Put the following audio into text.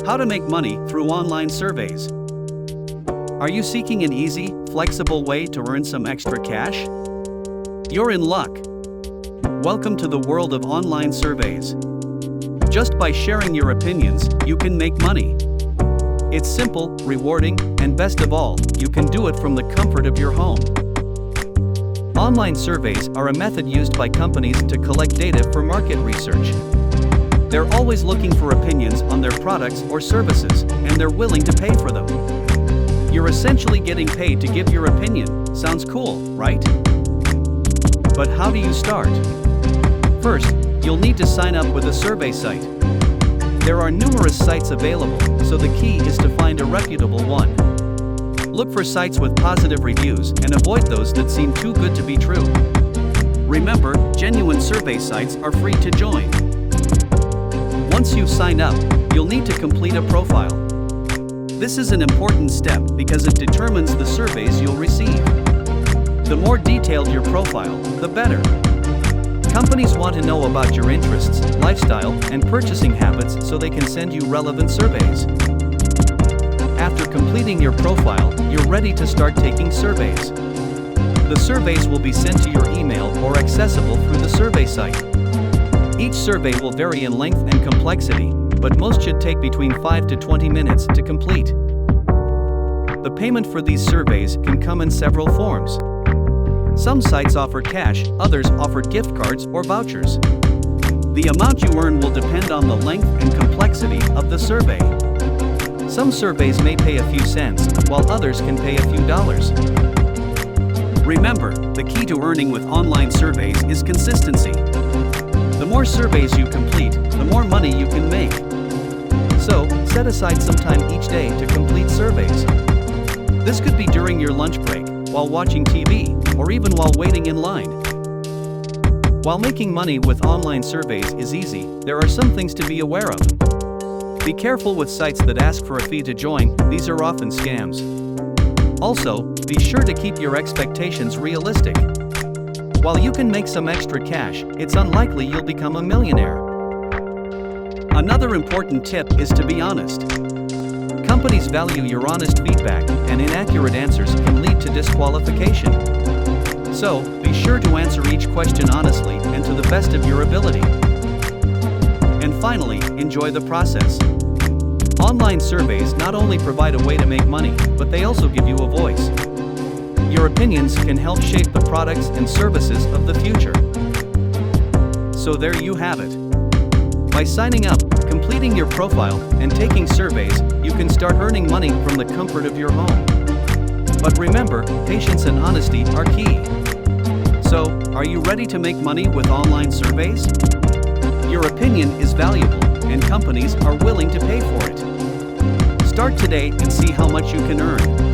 How to make money through online surveys. Are you seeking an easy, flexible way to earn some extra cash? You're in luck. Welcome to the world of online surveys. Just by sharing your opinions, you can make money. It's simple, rewarding, and best of all, you can do it from the comfort of your home. Online surveys are a method used by companies to collect data for market research. They're always looking for opinions on their products or services, and they're willing to pay for them. You're essentially getting paid to give your opinion. Sounds cool, right? But how do you start? First, you'll need to sign up with a survey site. There are numerous sites available, so the key is to find a reputable one. Look for sites with positive reviews and avoid those that seem too good to be true. Remember, genuine survey sites are free to join. Once you've signed up, you'll need to complete a profile. This is an important step because it determines the surveys you'll receive. The more detailed your profile, the better. Companies want to know about your interests, lifestyle, and purchasing habits so they can send you relevant surveys. After completing your profile, you're ready to start taking surveys. The surveys will be sent to your email or accessible through the survey site. Each survey will vary in length and complexity, but most should take between 5 to 20 minutes to complete. The payment for these surveys can come in several forms. Some sites offer cash, others offer gift cards or vouchers. The amount you earn will depend on the length and complexity of the survey. Some surveys may pay a few cents, while others can pay a few dollars. Remember, the key to earning with online surveys is consistency. The more surveys you complete, the more money you can make. So, set aside some time each day to complete surveys. This could be during your lunch break, while watching TV, or even while waiting in line. While making money with online surveys is easy, there are some things to be aware of. Be careful with sites that ask for a fee to join, these are often scams. Also, be sure to keep your expectations realistic. While you can make some extra cash, it's unlikely you'll become a millionaire. Another important tip is to be honest. Companies value your honest feedback, and inaccurate answers can lead to disqualification. So, be sure to answer each question honestly and to the best of your ability. And finally, enjoy the process. Online surveys not only provide a way to make money, but they also give you a voice. Your opinions can help shape the products and services of the future. So there you have it. By signing up, completing your profile, and taking surveys, you can start earning money from the comfort of your home. But remember, patience and honesty are key. So, are you ready to make money with online surveys? Your opinion is valuable, and companies are willing to pay for it. Start today and see how much you can earn.